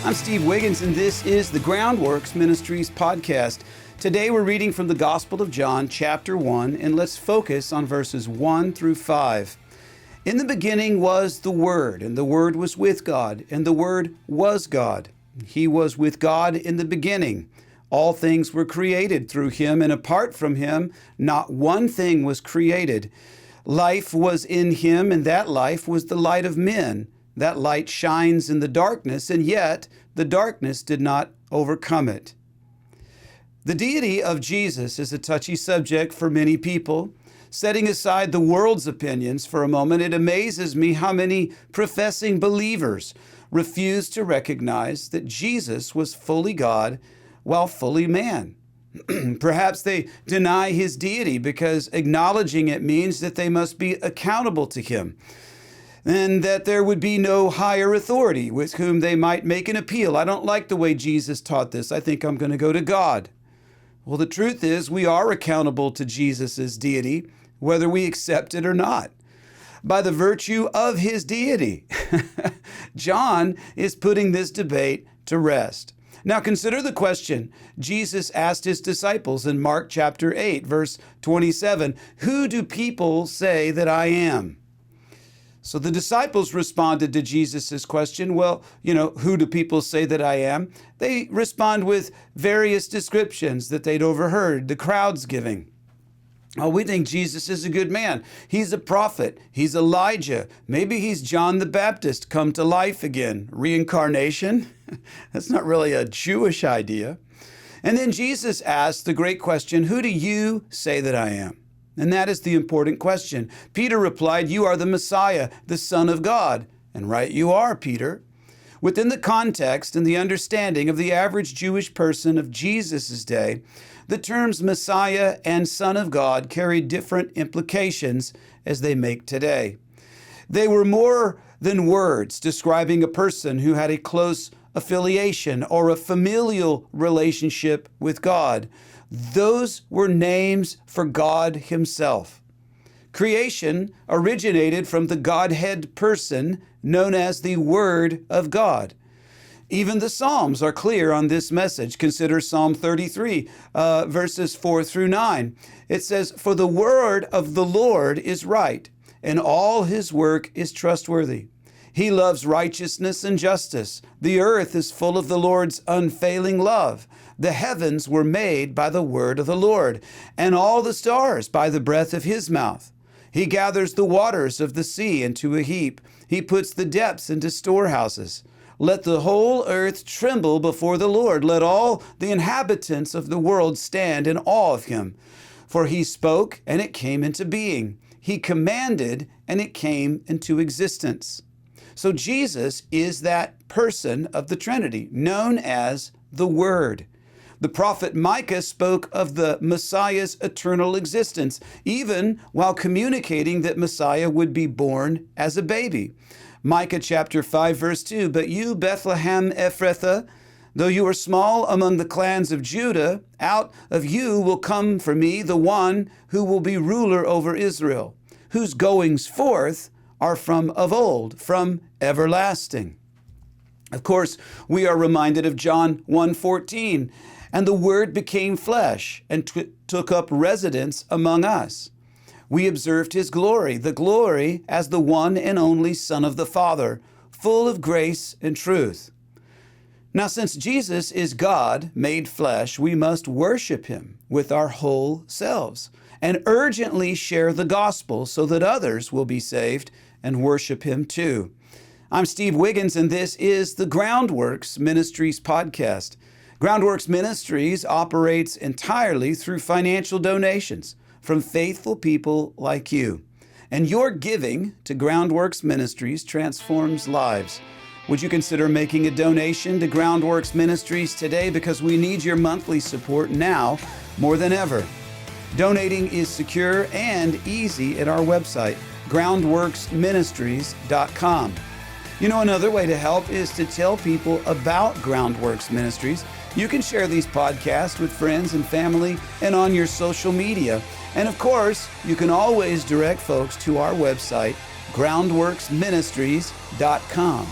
I'm Steve Wiggins, and this is the Groundworks Ministries podcast. Today we're reading from the Gospel of John, chapter 1, and let's focus on verses 1 through 5. In the beginning was the Word, and the Word was with God, and the Word was God. He was with God in the beginning. All things were created through Him, and apart from Him, not one thing was created. Life was in Him, and that life was the light of men. That light shines in the darkness, and yet the darkness did not overcome it. The deity of Jesus is a touchy subject for many people. Setting aside the world's opinions for a moment, it amazes me how many professing believers refuse to recognize that Jesus was fully God while fully man. Perhaps they deny His deity because acknowledging it means that they must be accountable to Him, and that there would be no higher authority with whom they might make an appeal. I don't like the way Jesus taught this. I think I'm going to go to God. Well, the truth is we are accountable to Jesus' deity, whether we accept it or not, by the virtue of His deity. John is putting this debate to rest. Now consider the question Jesus asked His disciples in Mark chapter 8, verse 27, "Who do people say that I am?" So the disciples responded to Jesus' question, well, who do people say that I am? They respond with various descriptions that they'd overheard the crowds giving. Oh, we think Jesus is a good man. He's a prophet. He's Elijah. Maybe he's John the Baptist come to life again. Reincarnation? That's not really a Jewish idea. And then Jesus asked the great question, who do you say that I am? And that is the important question. Peter replied, "You are the Messiah, the Son of God." And right you are, Peter. Within the context and the understanding of the average Jewish person of Jesus' day, the terms Messiah and Son of God carried different implications as they make today. They were more than words describing a person who had a close affiliation or a familial relationship with God. Those were names for God Himself. Creation originated from the Godhead person known as the Word of God. Even the Psalms are clear on this message. Consider Psalm 33, verses 4 through 9. It says, "For the word of the Lord is right, and all His work is trustworthy. He loves righteousness and justice. The earth is full of the Lord's unfailing love. The heavens were made by the word of the Lord, and all the stars by the breath of His mouth. He gathers the waters of the sea into a heap. He puts the depths into storehouses. Let the whole earth tremble before the Lord. Let all the inhabitants of the world stand in awe of Him. For He spoke, and it came into being. He commanded, and it came into existence." So Jesus is that person of the Trinity, known as the Word. The prophet Micah spoke of the Messiah's eternal existence, even while communicating that Messiah would be born as a baby. Micah chapter 5, verse 2, "But you, Bethlehem Ephrathah, though you are small among the clans of Judah, out of you will come for me the one who will be ruler over Israel, whose goings forth are from of old, from everlasting." Of course, we are reminded of John 1:14, "And the Word became flesh and took up residence among us. We observed His glory, the glory as the one and only Son of the Father, full of grace and truth." Now, since Jesus is God made flesh, we must worship Him with our whole selves and urgently share the gospel so that others will be saved and worship Him too. I'm Steve Wiggins, and this is the Groundworks Ministries podcast. Groundworks Ministries operates entirely through financial donations from faithful people like you. And your giving to Groundworks Ministries transforms lives. Would you consider making a donation to Groundworks Ministries today, because we need your monthly support now more than ever. Donating is secure and easy at our website, groundworksministries.com. Another way to help is to tell people about Groundworks Ministries. You can share these podcasts with friends and family and on your social media. And of course, you can always direct folks to our website, groundworksministries.com.